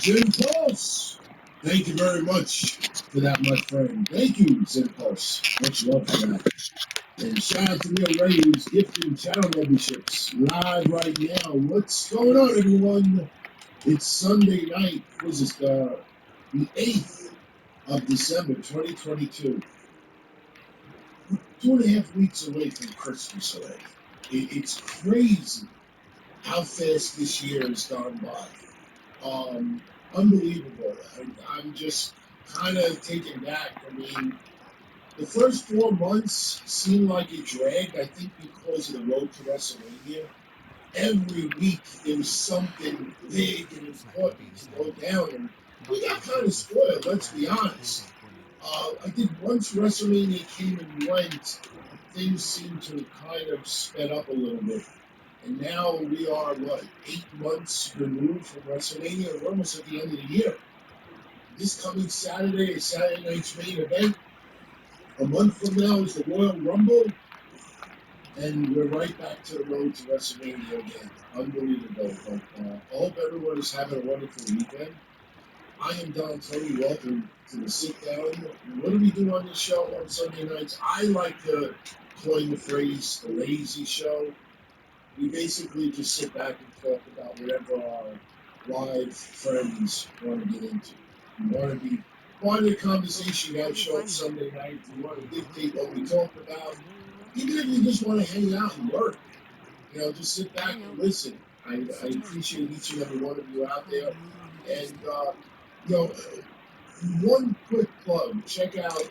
Jim Pulse. Thank you very much for that, my friend. Thank you, Jim Pulse. Much love for that. And shout out to Neil Ray, who's gifting channel memberships live right now. What's going on, everyone? It's Sunday night. This is the 8th of December, 2022. 2.5 weeks away from Christmas already. It's crazy how fast this year has gone by. Unbelievable. I'm just kind of taken back. I mean, the first 4 months seemed like it dragged, I think because of the road to WrestleMania. Every week there was something big and important to go down, and we got kind of spoiled, let's be honest. I think once WrestleMania came and went, things seemed to kind of sped up a little bit. And now we are, 8 months removed from WrestleMania? We're almost at the end of the year. This coming Saturday is Saturday night's main event. A month from now is the Royal Rumble. And we're right back to the road to WrestleMania again. Unbelievable. But I hope everyone is having a wonderful weekend. I am Don Tony. Welcome to the Sit Down. What do we do on this show on Sunday nights? I like to coin the phrase the lazy show. We basically just sit back and talk about whatever our live friends want to get into. We want to be part of the conversation that show up Sunday night. We want to dictate what we talk about. Even if you just want to hang out and work, just sit back and listen. I appreciate each and every one of you out there. And, one quick plug, check out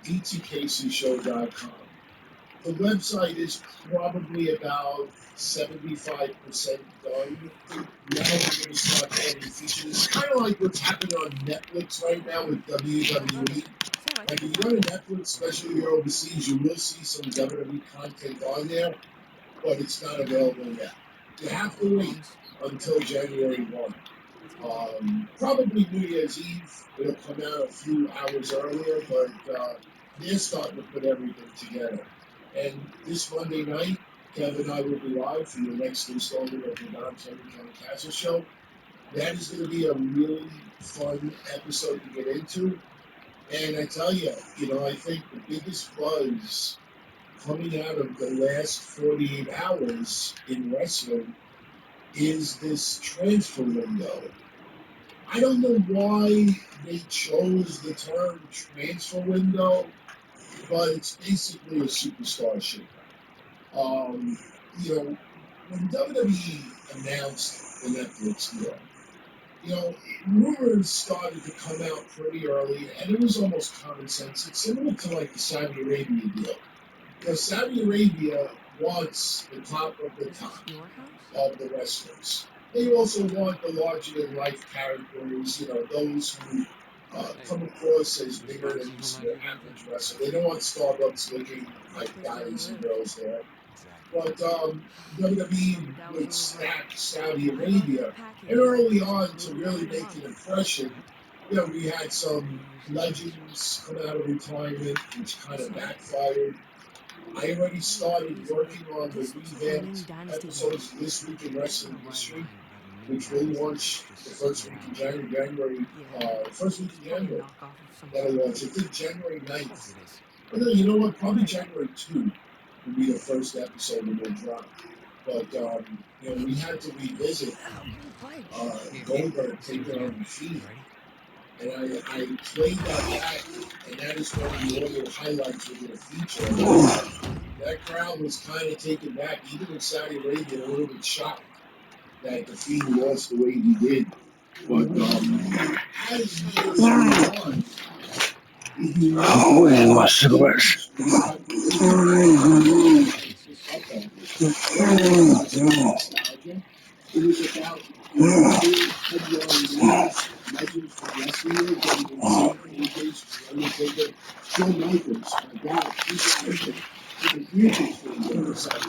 dtkcshow.com. The website is probably about 75% done. Now we're going to start adding features. It's kind of like what's happening on Netflix right now with WWE. Like if you go to Netflix, especially if you're overseas, you will see some WWE content on there, but it's not available yet. You have to wait until January 1. Probably New Year's Eve. It'll come out a few hours earlier, but they're starting to put everything together. And this Monday night, Kevin and I will be live for your next installment of the Don Tony Castle Show. That is going to be a really fun episode to get into. And I tell you, I think the biggest buzz coming out of the last 48 hours in wrestling is this transfer window. I don't know why they chose the term transfer window, but it's basically a superstar shakeout. When WWE announced the Netflix deal, rumors started to come out pretty early, and it was almost common sense. It's similar to like the Saudi Arabia deal. Saudi Arabia wants the top of the top of the wrestlers. They also want the larger-than-life characters, those who come across as bigger than just the average wrestler. They don't want Starbucks looking like guys and girls there. But WWE would stack Saudi Arabia, and early on, to really make an impression, we had some legends come out of retirement, which kind of backfired. I already started working on the revamped episodes of This Week in Wrestling History, which will launch the first week in January. That'll launch, I think, January 9th. But no, you know what? Probably January 2 will be the first episode that will drop. But, we had to revisit Goldberg taking on the Fiend. And I played that back, and that is one of the audio highlights we're going to feature. That crowd was kind of taken back, even in Saudi Arabia, a little bit shocked that the Fiend lost the way he did. But as years go on, where's my cigarettes? It was about two headline names, legends from yesteryear, getting insane AJ's Undertaker, Shawn Michaels. My God, he's a huge experience on the side.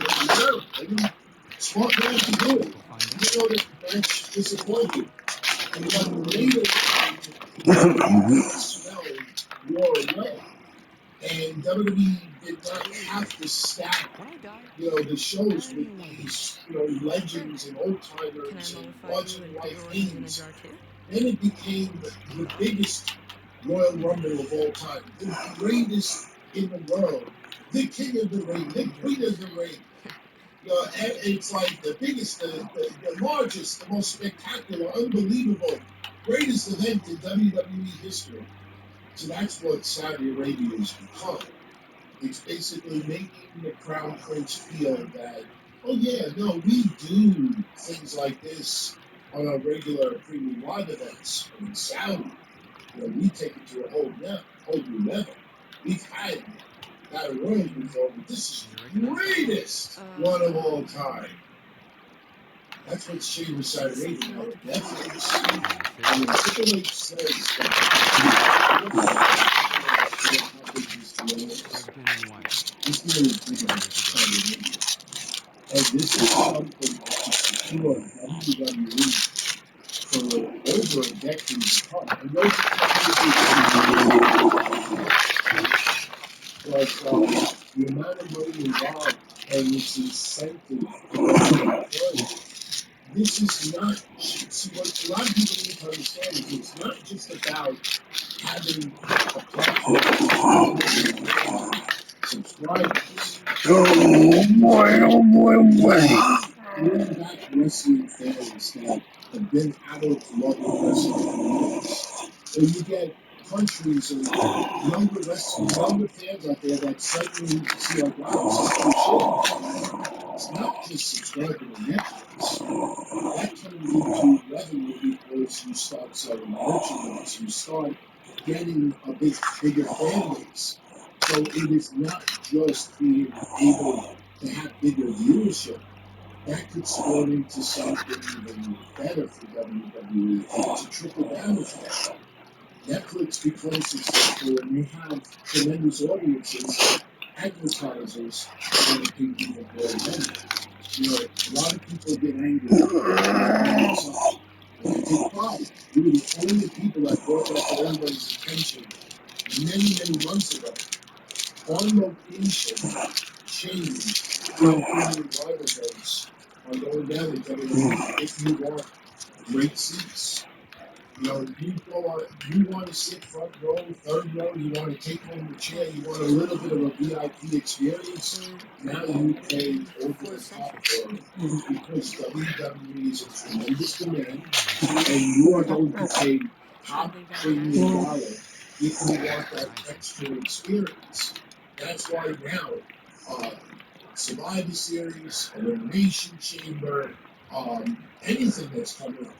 And smart man to do it. You know that match disappointed. And then later on, the smell wore away. And WWE did not have to stack, the shows with these, legends and old timers and larger than life things. Then it became the biggest Royal Rumble of all time, the greatest in the world, the king of the ring, the queen of the ring. It's like the biggest, the largest, the most spectacular, unbelievable, greatest event in WWE history. So that's what Saudi Arabia has become. It's basically making the crown prince feel that, oh yeah, no, we do things like this on our regular premium live events. But in Saudi, we take it to a whole new level. We've had Battle Royals before, but this is the greatest one of all time. That's what Sheamus Saudi Arabia now with Netflix. And when Triple H says that, how big this deal is. This deal is bigger than Saudi Arabia. And this is something that has secured WWE for over a decade to come. I know it's but the amount of money involved and its incentive this is not, see, what a lot of people need to understand is it's not just about having a platform subscribers. Oh boy, oh boy, oh boy. Bring back wrestling fans that have been adults loving wrestling for years. So you get countries and younger fans out there that suddenly see like, wow, this is cool shit. It's not just subscribing to Netflix. That can lead to revenue because you start selling merchandise, you start getting a bigger fan base. So it is not just being able to have bigger viewership. That could spawn into something even better for WWE. It's a trickle down effect. Netflix becomes successful and they have tremendous audiences. Advertisers want to pay even more money. A lot of people get angry. But they take pride. We were the only people that brought that to everybody's attention many, many months ago. On location changed how premium live events are going down in WWE if you want great seats. You want to sit front row, third row, you want to take home the chair, you want a little bit of a VIP experience. Now you pay over the top for it because WWE is in tremendous demand, and you are going to pay top premium dollar if you want that extra experience. That's why now, uh, Survivor Series, Elimination Chamber, anything that's coming up.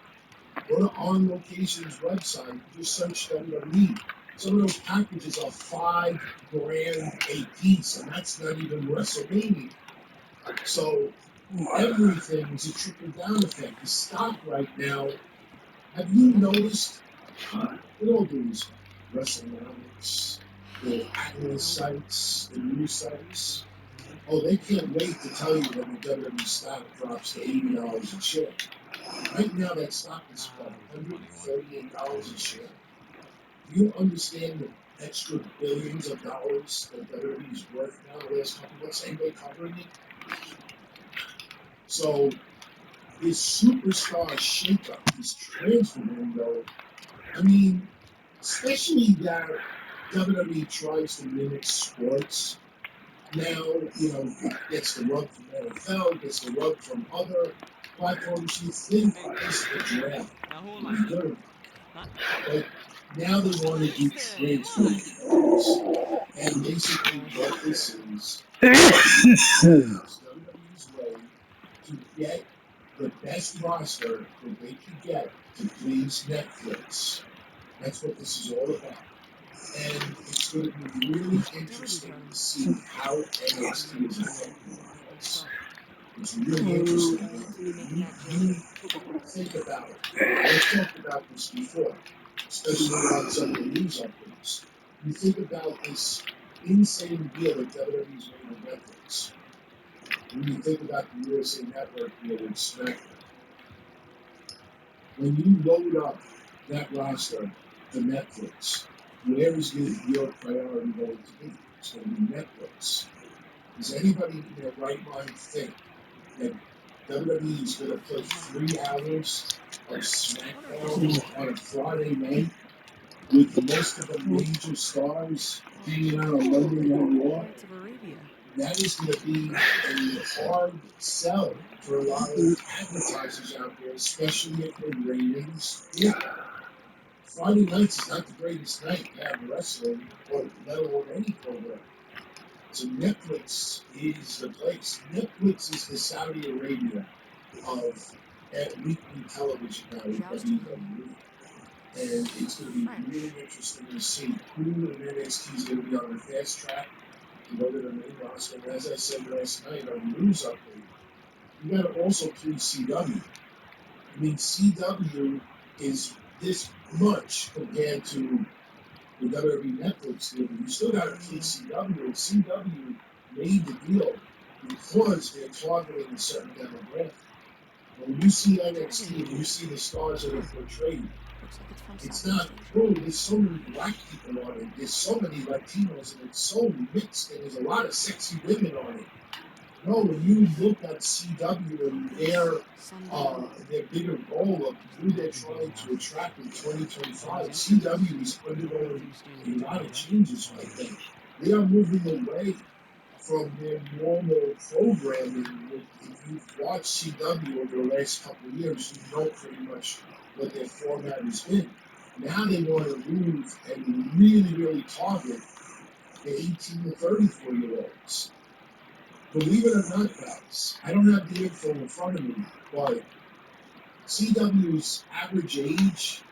Go to On Location's website, just search WWE. Some of those packages are $5 grand a piece, and that's not even WrestleMania. So everything is a trickle down effect. The stock right now, have you noticed with all these WrestleNomics, the analyst sites, the news sites? Oh, they can't wait to tell you when the WWE stock drops to $80 a share. Right now, that stock is $138 a share. Do you understand the extra billions of dollars that WWE is worth now the last couple of months? Anybody covering it? So this superstar shakeup, this transfer window, I mean, especially that WWE tries to mimic sports. Now, it gets the rub from NFL, gets the rub from other platforms. You think this the draft would be good, but now they want to do transfer windows. And basically what this is WWE's way to get the best roster that they could get to please Netflix. That's what this is all about. And it's going to be really interesting to see how NXT is affecting this. It's really interesting. You think about it. We've talked about this before, especially on some of the news updates. You think about this insane deal that WWE's made with Netflix. When you think about the USA Network deal with SmackDown, when you load up that roster to Netflix, where is your priority going to be? It's going to be Netflix. Does anybody in their right mind think that WWE is going to put 3 hours of SmackDown on a Friday night with most of the major stars hanging out on Monday Night Raw? That is going to be a hard sell for a lot of advertisers out there, especially if the ratings dip. Friday nights is not the greatest night to have wrestling, or let alone any program. So Netflix is the place. Netflix is the Saudi Arabia of weekly television now with WWE. And it's going to be really interesting to see who in NXT is going to be on the fast track to go to the main roster. And as I said last night on the news update, you got to also please CW. I mean, CW is this much compared to the WWE Netflix deal, but you still got to please CW. And CW made the deal because they're targeting a certain demographic. When you see NXT and you see the stars that are portrayed, it's not, oh, there's so many black people on it, there's so many Latinos, and it's so mixed, and there's a lot of sexy women on it. No, when you look at CW and their bigger goal of who they're trying to attract in 2025, CW is undergoing a lot of changes right now. They are moving away from their normal programming. If you've watched CW over the last couple of years, you know pretty much what their format has been. Now they want to move and really, really target the 18 to 34-year-olds. Believe it or not, guys, I don't have the info in front of me, but CW's average age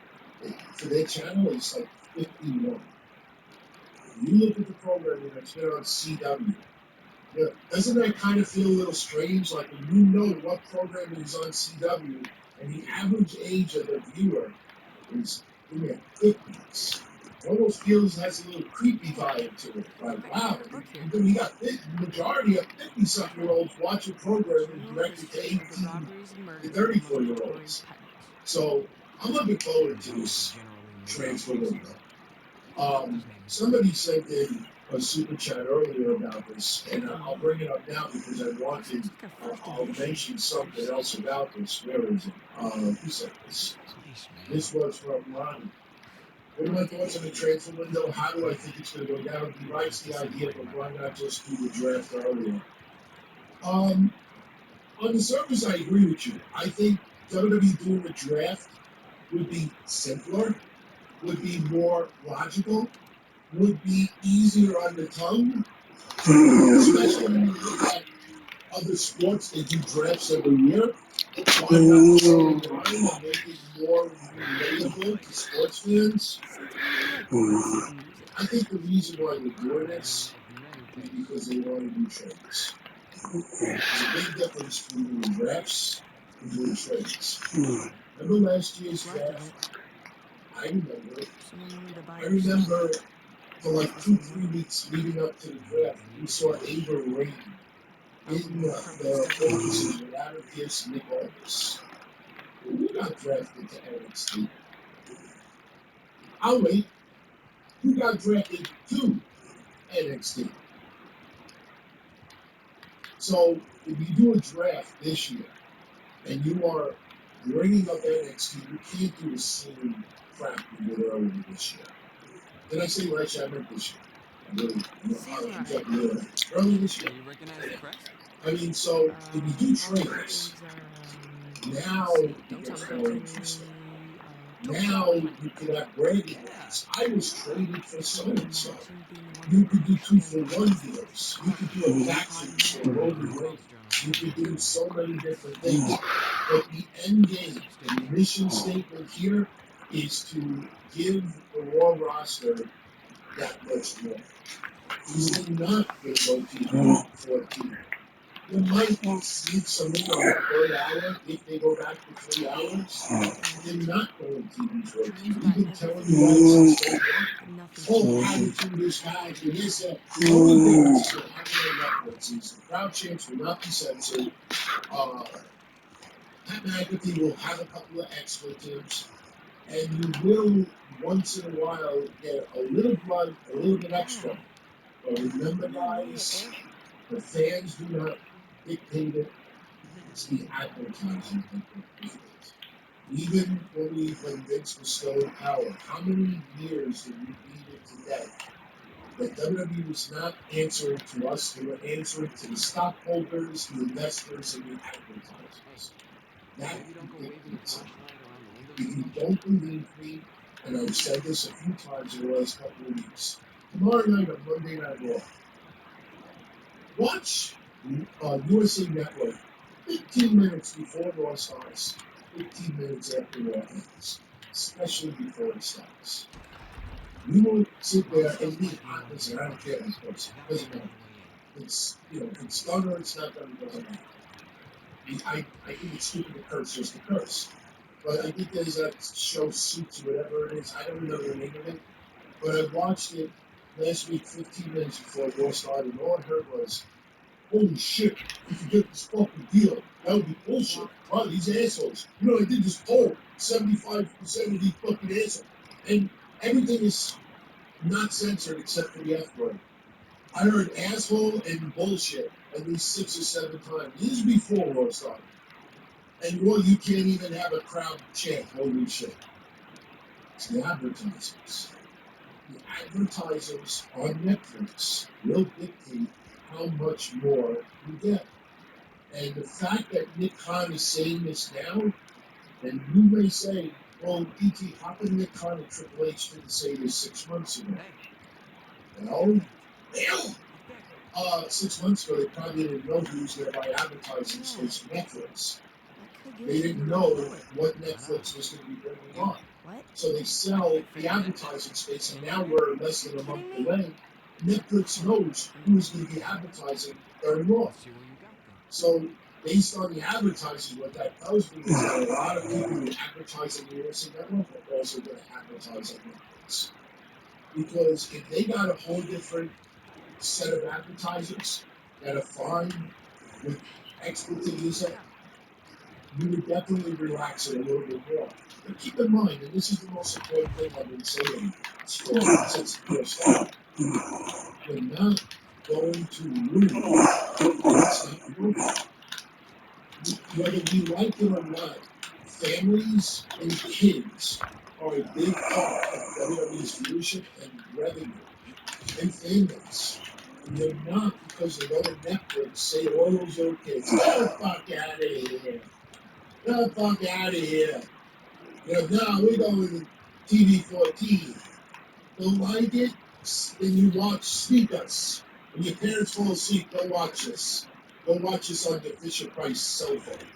for their channel is like 51. You look at the programming that's been on CW. Yeah, doesn't that kind of feel a little strange? Like when you know what programming is on CW and the average age of the viewer is in their 50s. It almost feels has a little creepy vibe to it. Like, wow, we got the majority of 50-something-year-olds watching programming directed to 18 to 34-year-olds. So I'm looking forward to this transfer window. Somebody sent in a super chat earlier about this, and I'll bring it up now because I wanted. I'll mention something else about this. Where is it? Who said this? This was from Ronnie. What are my thoughts on the transfer window? How do I think it's going to go down? He likes the idea, but why not just do the draft earlier? On the surface, I agree with you. I think WWE doing a draft would be simpler, would be more logical, would be easier on the tongue, especially when you look at other sports. They do drafts every year. Why not slow it down and make it more relatable to sports fans? I think the reason why they're doing this is because they want to do trades. There's a big difference between doing drafts and doing trades. Remember last year's draft? I remember it. I remember for like 2, 3 weeks leading up to the draft, we saw Ava Rain in the offices with Adam Pearce and Nick Aldis. We got drafted to NXT. I'll wait. Who got drafted to NXT? So if you do a draft this year and you are bringing up NXT, you can't do the same crap you did earlier this year. Did I say last year? I meant this year. I really, early this year. I mean, so if you do trades, now it gets more interesting. Now you could have bragging rights. I was traded for so and so. You could do 2-for-1 deals. You could do a faction for Roman Reigns. You could do so many different things. But the end game, the mission statement here is to give the Raw roster that much more. Is it not going to go to 14? You might sneak some in on the third hour if they go back to 3 hours. They're not going TV 14. We've been telling you that since day one. Oh, attitude is bad, and this, that. The only difference is what happened on Netflix is the crowd chants will not be censored. Uh, Pat McAfee will have a couple of expletives, and you will once in a while get a little blood, a little bit extra. But remember, guys, the fans do not dictate it. It's the advertising that dictates it. Even when Vince was still in power, how many years did we beat it to death that WWE was not answering to us? They were answering to the stockholders, the investors, and the advertisers. That dictates it. If you don't believe me, and I've said this a few times in the last couple of weeks, tomorrow night on Monday Night Raw, watch USA Network 15 minutes before Raw starts, 15 minutes after Raw ends, especially before it starts. You will sit there and be honest, and I don't care this person. It doesn't matter. If it's done or it's not done, it doesn't matter. I think it's stupid to curse just to curse. But I think there's a show, Suits, whatever it is. I don't know the name of it. But I watched it last week, 15 minutes before Raw started, and all I heard was, holy shit, if you get this fucking deal, that would be bullshit. Wow, these assholes. I did this poll. 75% of these fucking assholes. And everything is not censored except for the F word. I heard asshole and bullshit at least 6 or 7 times. This is before Raw started. And you can't even have a crowd chant, holy shit. It's the advertisers. The advertisers on Netflix will dictate how much more you get. And the fact that Nick Khan is saying this now, and you may say, well, E.T., how come Nick Khan and Triple H didn't say this 6 months ago? Well, 6 months ago, they probably didn't know who was going to buy advertising space for Netflix. They didn't know what Netflix was going to be bringing on. So they sell the advertising space, and now we're less than a month away. Netflix knows who's going to be advertising during Raw. So based on the advertising, what that tells me is that a lot of people who advertise on the USA Network are also going to advertise on Netflix. Because if they got a whole different set of advertisers that are fine with expertise, you would definitely relax it a little bit more. But keep in mind, and this is the most important thing I've been saying, it's 4 months since the first start. You're not going to lose. It's not moving. Whether we like it or not, families and kids are a big part of WWE's viewership and revenue and fan base. And they're not because they go to Netflix, say all those little kids, get the fuck out of here. Get the fuck out of here. No, we're going to TV 14. Don't like it? Then you watch Sneak Us. When your parents fall asleep, go watch this. Go watch this on your Fisher Price cell phone.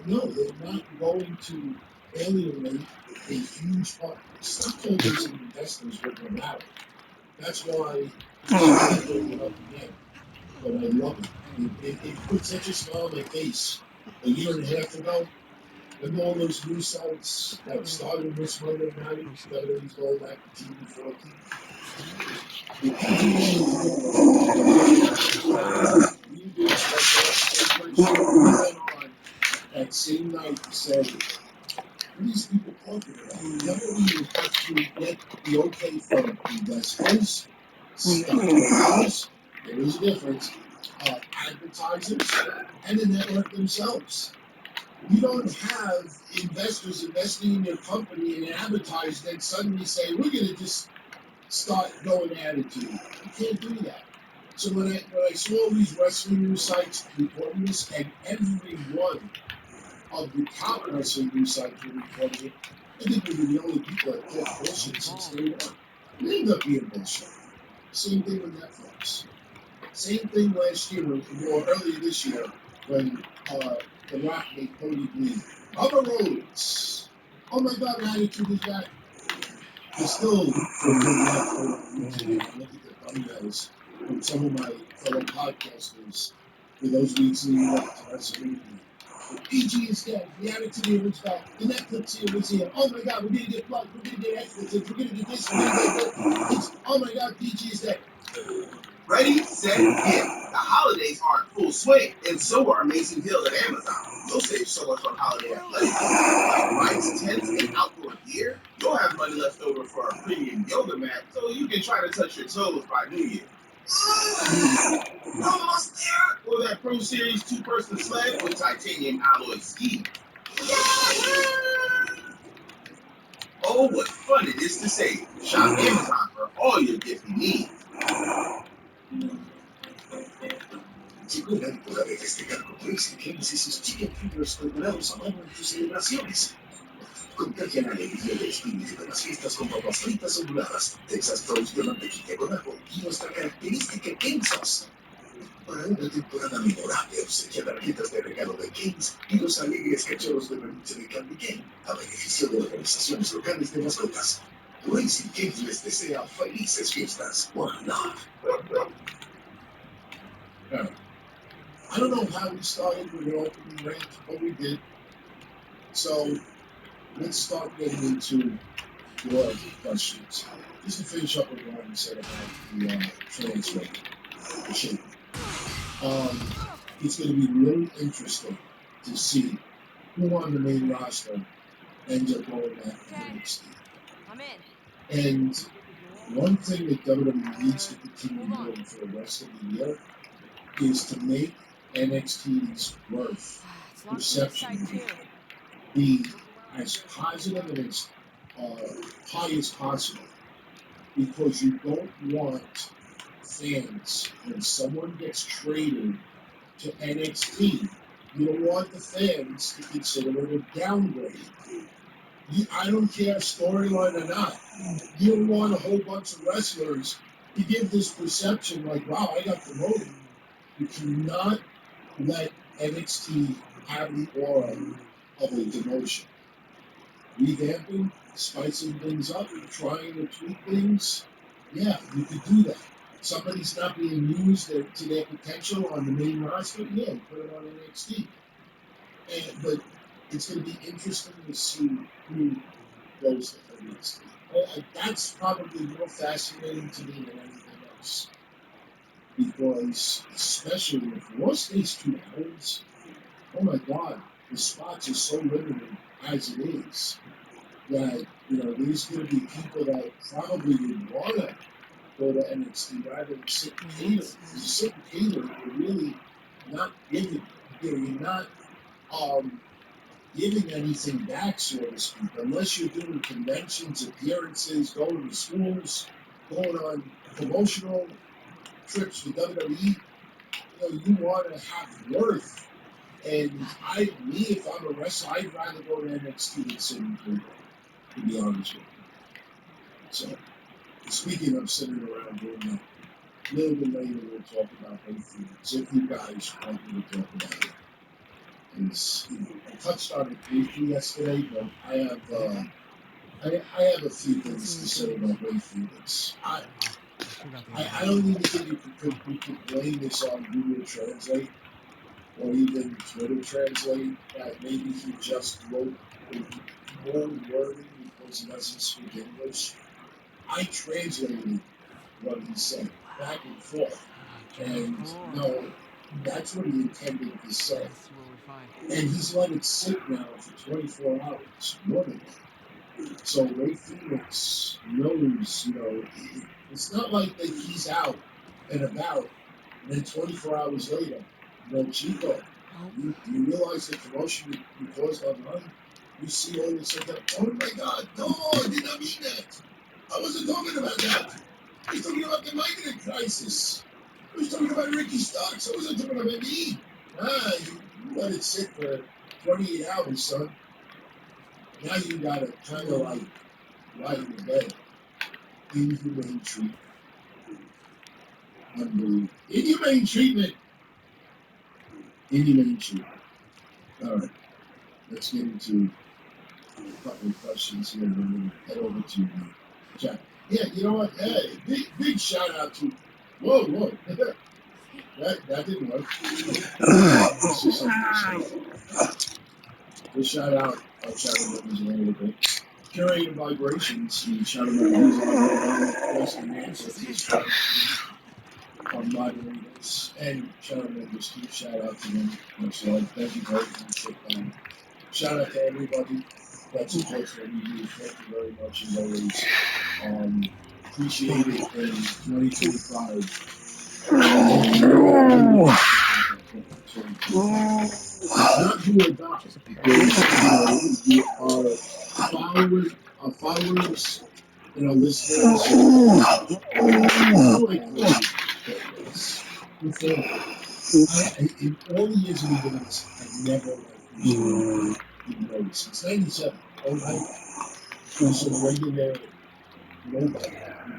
No, they're not going to alienate a huge part. Stockholders and investors will come out. That's why I bring it up again. But I love it. It put such a smile on my face a year and a half ago. Remember all those news sites that started this Monday night, WWE's going back to TV 14? The we did on that same night said, what are these people talking about? WWE have to get the okay from investors, stockholders, there is a difference, advertisers, and the network themselves. You don't have investors investing in your company and advertise, then suddenly say, we're going to just start going attitude. You can't do that. So when I saw all these wrestling news sites reporting this, and every one of the top wrestling news sites were reporting it, I think we were the only people that thought bullshit since day one. It ended up being bullshit. Same thing with Netflix. Same thing last year, or earlier this year, when The Rock made Cody bleed. Other roads. Oh my God, attitude is back. I still look at the thumbnails from some of my fellow podcasters For those weeks leading up to WrestleMania. The PG is dead. The Attitude Era's back. The Netflix here is here. Oh my God, we're gonna get blood. We're gonna get expletives. We're gonna get this. We're gonna get that. It's oh my God, PG is dead. Ready, set, hit. The holidays are in full swing, and so are amazing deals at Amazon. You'll save so much on holiday athletics, like lights, tents, and outdoor gear. You'll have money left over for a premium yoga mat, so you can try to touch your toes by New Year. Almost there! Or that Pro Series two-person sled with titanium alloy skis. Oh, what fun it is to save! Shop Amazon for all your gifting needs. Llegó la época de festejar con Tracy Games y sus chicken fingers preparados a mano en tus celebraciones. Contagia la alegría y el espíritu de las fiestas con papas fritas onduladas, Texas Toast de mantequilla con ajo y nuestra característica Game Sauce. Para una temporada memorable, obsequia tarjetas de regalo de Games y los alegres cachorros de peluche de Candy Game a beneficio de organizaciones locales de mascotas. Tracy Games les desea felices fiestas. One love. I don't know how we started with an opening rant, but we did. So let's start getting into your questions. Just to finish up what Ryan said about the translate, the shape. It's going to be really interesting to see who on the main roster ends up going at NXT. I'm in. And one thing that WWE needs to continue doing for the rest of the year is to make NXT's worth It's locked from this perception side too. be as positive and as high as possible, because you don't want fans, when someone gets traded to NXT, you don't want the fans to consider it a downgrade. I don't care storyline or not. You don't want a whole bunch of wrestlers to give this perception like, wow, I got promoted. You cannot let NXT have the aura of a demotion. Revamping, spicing things up, trying to tweak things, yeah, you could do that. Somebody's not being used to their potential on the main roster, yeah, put it on NXT. But it's going to be interesting to see who goes to NXT. That's probably more fascinating to me than anything else. Because, especially if Raw stays 2 hours, oh my God, the spots are so limited as it is that, there's going to be people that probably would want to go to NXT rather than sit and cater. Because you sit and cater, you're really not giving, you're not giving anything back, so to speak, unless you're doing conventions, appearances, going to schools, going on promotional trips with WWE. You want to have worth. And if I'm a wrestler, I'd rather go to NXT than sit in Cleveland, to be honest with you. So, speaking of sitting around doing that, a little bit later we'll talk about both things, if you guys want me to talk about it. I touched on it briefly yesterday, but I have a few things to say about Ray Phoenix. I don't even think we could blame this on Google Translate or even Twitter Translate, that maybe he just wrote more wording because he doesn't speak English. I translated what he said back and forth, and that's what he intended to say. And he's let it sit now for 24 hours, more than that. So Ray Phoenix knows, it's not like that he's out and about, and then 24 hours later, Chico, you realize the promotion you caused online? You see all this stuff, oh my God, no, I did not mean that. I wasn't talking about that. I was talking about the migrant crisis. I was talking about Ricky Starks. I wasn't talking about me. You let it sit for 28 hours, son. Now you got to kind of like lie in the bed. Inhumane treatment. Unbelievable. Inhumane treatment. Inhumane treatment. All right. Let's get into a couple of questions here, and then we'll head over to the chat. Yeah, you know what? Hey, big shout out to. Whoa. That didn't work. It's just something to say. We'll shout out our shadow members in a little bit. Curated vibrations, the shadow members are Western answer to the shadow members, our moderators, and shadow members too. Shout out to them. Much love. Thank you very much. Shout out to everybody that supports what we do. Thank you very much as always. Appreciate it in 2025. Not do or die because our followers and our listeners are like this. We're family. In all the years we've been doing this, I never reached even noticed. Since '97, all night, was a regular nobody.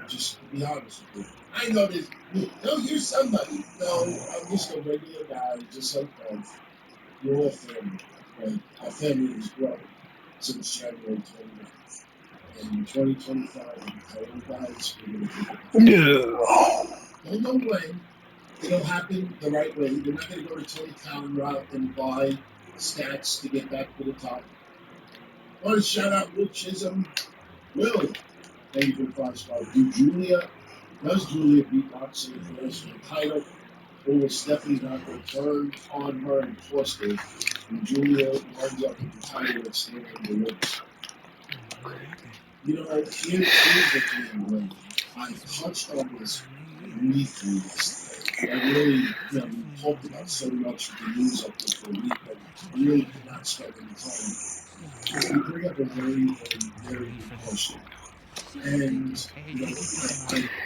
Just to be honest with you. I know this. No, you're somebody. No, I'm just a regular guy, just like them. We're all family. And our family has grown since January 29th. And in 2025, I'm telling you guys, we're going to take it. Don't know when. It'll happen the right way. We're not going to go to Tony Khan route and buy stats to get back to the top. I want to shout out Will Chisholm. Will, thank you for the 5-star. Do Julia, does Julia beat Roxy for us for the title? Or will Stephanie not go turn on her and force her? And Julia winds up with the title and staying in the race. You know, here's the thing, Will. I touched on this briefly yesterday. I really, we talked about so much of the news up there for a week, but we really did not spend any time. You bring up a very, very good question. And, I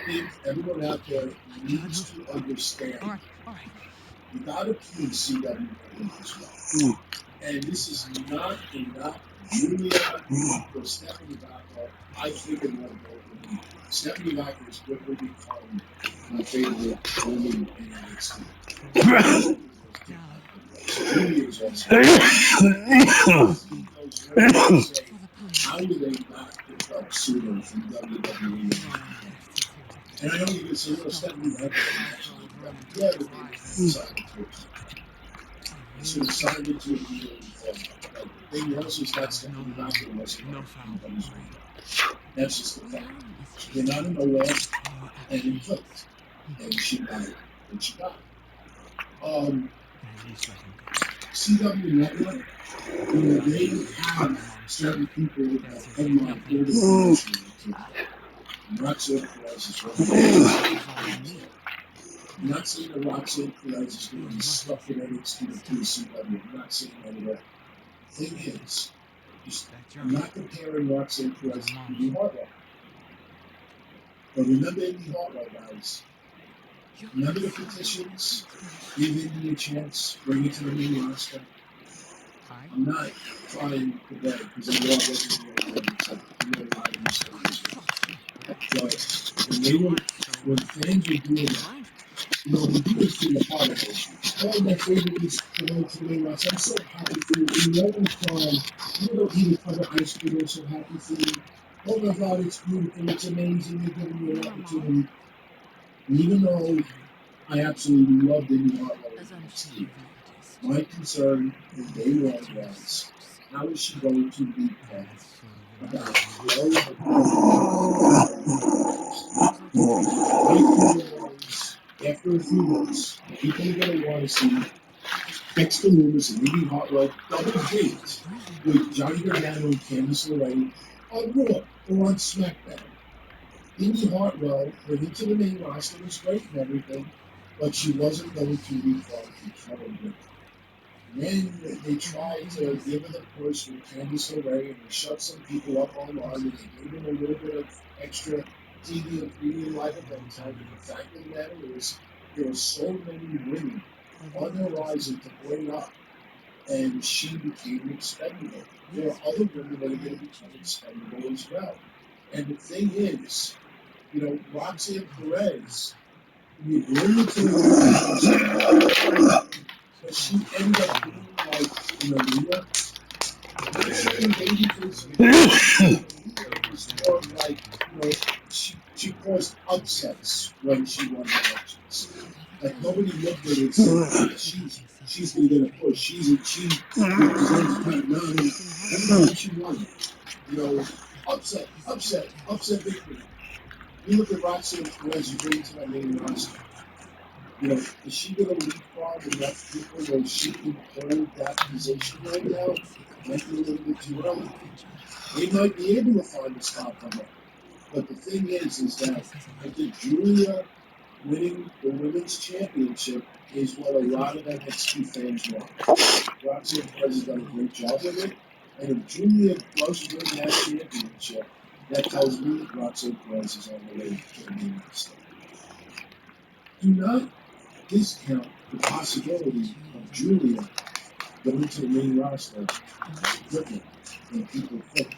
think everyone out there needs to understand you gotta please CW as well. And this is not a knock Julia or Stephanie Vaca. I think in one vote, Stephanie Vaca has quickly become my favorite woman in NXT. Julia is also. He goes right to say, how would they not pick up sooner from WWE? And I know you're gonna say, well, Stephanie Vaca doesn't actually do that. Yeah, but they decided to it. So signed into a deal with but the thing was is that Stephanie Vaca wasn't on anybody's radar. That's just the fact. She came out of nowhere and it clicked. And she got it. And she got it. CW Network, they have certain people that headline all the promotion in the I'm not saying Perez is one of them. I'm not saying that Roxanne Perez is going to be stuck in NXT to CW. I'm not saying that at all. Thing is, I'm not comparing Roxanne Perez to Indy Hartwell. But remember Indy Hartwell, guys. Remember the petitions? Give Indy a chance. Bring it to the main roster. I'm not trying to beg because I know I wasn't the only one except you know a lot of these stories. But when fans were doing that, they do it for the holidays. Oh, my favorite is going to the main roster. I'm so happy for you. And no one crying. You don't even cover ice cream. I'm so happy for you. Oh my God, it's beautiful. It's amazing. You're giving me an opportunity. And even though I absolutely loved Indy Hartwell in NXT, my concern from day one was how is she going to be petty about all of the after a few months, people are going to want to see Dexter Loomis and Indy Hartwell double date with Johnny Gargano and Candice LeRae on Raw or on SmackDown. Indy Hartwell went into the main roster, was great and everything, but she wasn't going to leapfrog to Kevin Owens. Then they tried to give her the push with Candice LeRae, and they shut some people up online, and they gave them a little bit of extra TV and premium live event time. And the fact of the matter is, there are so many women on the horizon to bring up, and she became expendable. There are other women that are going to become expendable as well. And the thing is, Roxanne Perez, you bring it to the but she ended up being like in Aaliyah. Not saying babyface Aaliyah was more like, she caused upsets when she won matches. Like nobody looked at it and said, she's gonna get a push. Because Zane's kind of none. Everybody she won. You know, upset victory. You look at Roxanne Perez, you bring to that main roster. You know, is she going to leapfrog enough people where she can hold that position right now? Might be a little bit too early. They might be able to find a spot for her. But the thing is that I think Julia winning the women's championship is what a lot of NXT fans want. Roxanne Perez has done a great job with it. And if Julia does win that championship, that tells me Roxanne Perez is on the way to the main roster. Do not discount the possibility of Julia going to the main roster quicker than people think.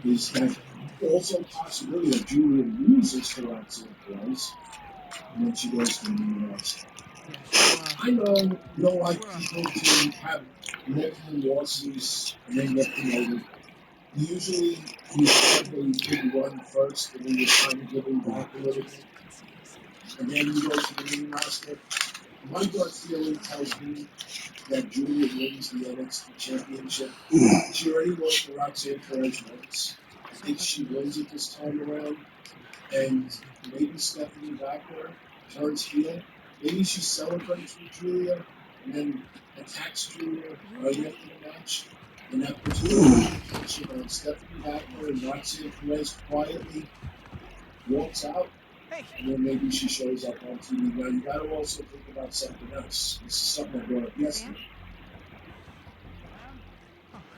Is that also a possibility that Julia loses to Roxanne Perez and then she goes to the main roster? I know you don't like people to have multiple losses and then get promoted. Usually you have a big run first and then you kind of give them back a little bit. And then you go to the main roster. My gut feeling tells me that Julia wins the NXT Championship. She already lost to Roxanne Perez once. I think she wins it this time around. And maybe Stephanie Wagner turns heel. Maybe she celebrates with Julia and then attacks Julia right after the match. And that puts more attention on Stephanie Wagner and Roxanne Perez quietly walks out. And then maybe she shows up on TV. Now, you got to also think about something else. This is something I brought up yesterday.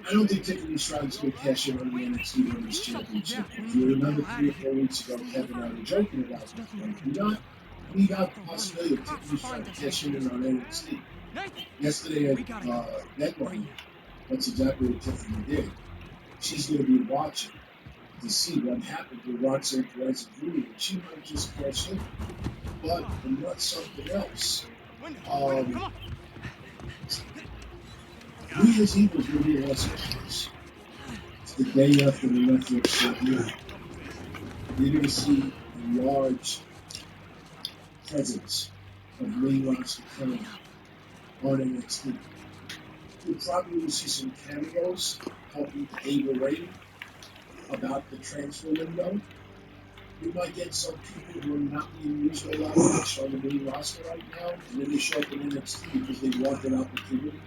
I don't think Tiffany Stratton's going to cash in on the NXT Women's Championship. If you remember 3 or 4 weeks ago, Kevin and I were joking about that. Like, we got the possibility of Tiffany Stratton cashing in on NXT. Yesterday at Deadline, that's exactly what Tiffany did. She's going to be watching to see what happened with Roxanne Perez and Julia. She might just cash in. But and what's something else? New Year's Eve is going to be a Los Angeles. It's the day after the Netflix show here. You're going to see a large presence of main roster talent on NXT. You'll probably see some cameos helping pave the way about the transfer window. You might get some people who are not being used all that much on the main roster right now, and then they show up in NXT because they want that opportunity.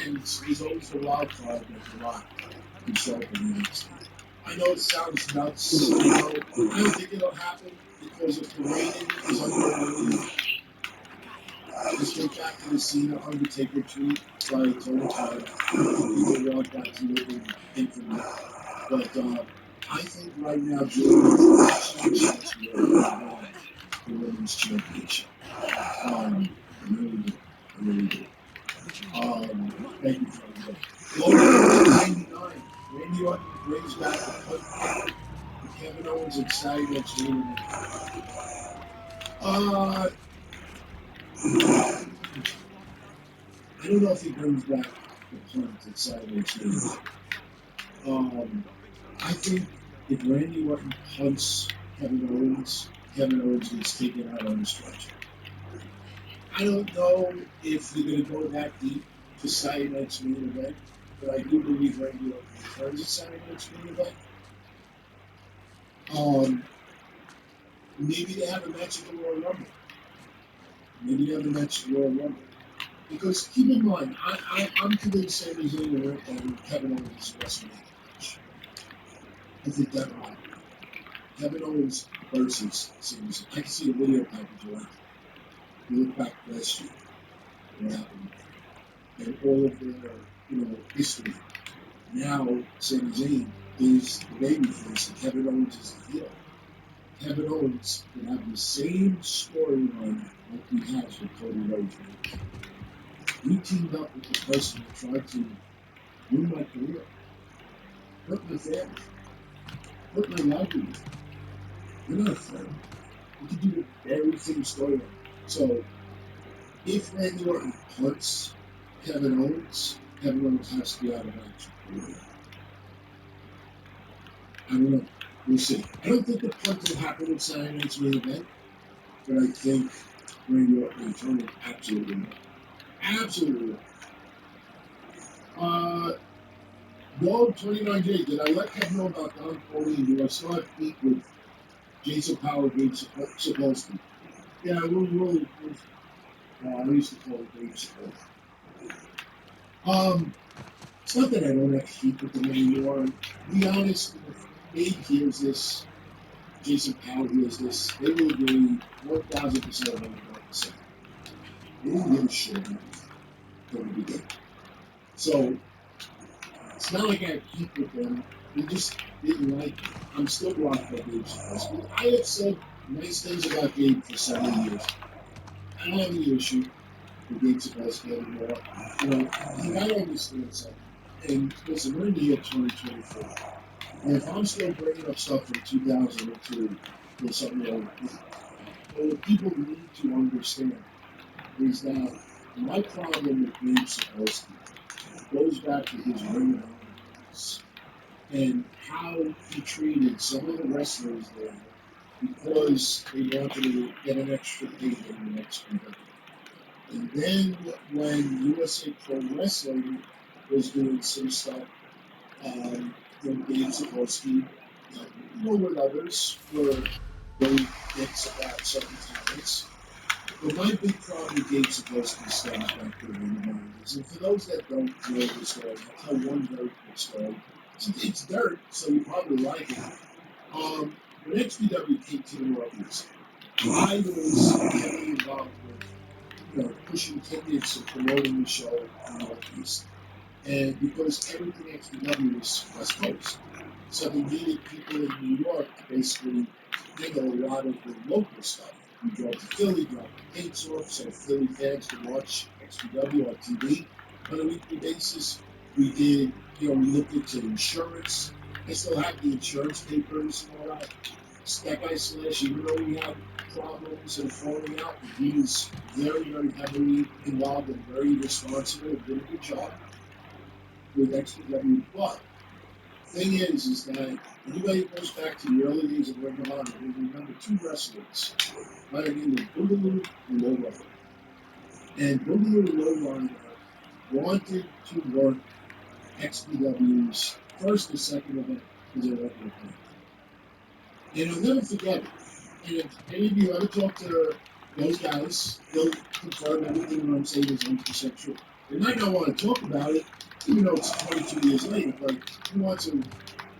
And there's always the wild card that The Rock can show up in NXT. I know it sounds nuts. I don't think it'll happen because if the rating is under a million, just get back to the Cena Undertaker tweet by Tony Khan. I don't think people want that to live in infamy. But I think right now Julia is actually a chance to win the women's championship. I really do. I really do. Thank you for that. Logan 99. Randy Orton brings back the punt kick with Kevin Owens excited next week. I don't know if he brings back the punt excited next week. I think if Randy Orton punts Kevin Owens gets taken out on the stretcher. I don't know if they're going to go that deep for Saturday night's main event, but I do believe Randy Orton returns at Saturday night's main event. Maybe they have a match at the Royal Rumble. Maybe they have a match at the Royal Rumble. Because keep in mind, I'm convinced Sami Zayn and Kevin Owens is a WrestleMania match. I think that will happen. Kevin Owens versus Sami Zayn. I can see a video package of that. You look back last year, what happened, and all of their, history. Now, Sami Zayn is the babyface, and Kevin Owens is the heel. Kevin Owens can have the same storyline like he has with Cody Rhodes. We teamed up with the person that tried to ruin my career, hurt my family, hurt my livelihood. You're not a friend. We can do the very same storyline. So, if Randy Orton punts Kevin Owens has to be out of action. I don't know. We'll see. I don't think the punt will happen in Saturday night's main event, but I think Randy Orton and Tony absolutely will. Absolutely will. Dog 29 days. Did I let Kevin know about Don Foley? Do I still have beef with Jason Power, Gabe Sapolsky? Yeah, I used to call it Gabe Sapolsky. It's not that I don't have heat with them anymore. To be honest, if Gabe hears this, Jason Powell hears this, they will agree 1,000% of what I'm about to say. They didn't give a shit about me from the beginning. So it's not like I have heat with them. They just didn't like me. I'm still blocked by Gabe Sapolsky. I have said nice things about Gabe for several years. I don't have any issue with Gabe Sapolsky anymore. You gotta understand something. And listen, we're in the year 2024. And if I'm still bringing up stuff from 2002, there's something wrong with me. But what people need to understand is that my problem with Gabe Sapolsky goes back to his Ring of Honor days and how he treated some of the wrestlers there because they wanted to get an extra payday in the next company. And then when USA Pro Wrestling was doing some stuff from Dave Sapolsky, with others were very dense about certain talents. But my big problem with Dave Sapolsky stems back to the Ring of Honor. And for those that don't know the story, I'll tell one very quick story. It's dirt, so you probably like it. When XPW came to the Northeast, I was heavily involved with pushing tickets and promoting the show in the Northeast. And because everything XPW was West Coast, so they needed people in New York to basically handle a lot of the local stuff. We drove to Philly, dropped the gates off, so Philly fans could watch XPW on TV on a weekly basis. We did, we looked into insurance. I still have the insurance papers and all that. That guy Slash, even though we had problems and falling out, he was very, very heavily involved and very responsible and did a good job with XPW. But the thing is that anybody who goes back to the early days of Ring of Honor, they remember two wrestlers by the name of Boogaloo and Lowrider. And Boogaloo and Lowrider wanted to work XPW's first or second event because they wanted to pay. And I'll never forget it. And if any of you ever talk to those guys, they'll confirm everything I'm saying is 100% true. They might not want to talk about it, even though it's 22 years later, but who wants to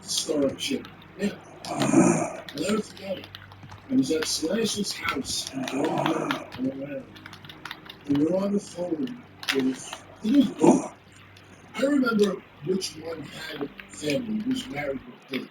stir up shit? Yeah. I'll never forget it. I was at Slash's house in Golden, Colorado. We were on the phone with, I think it was both. I remember which one had a family, was married with kids.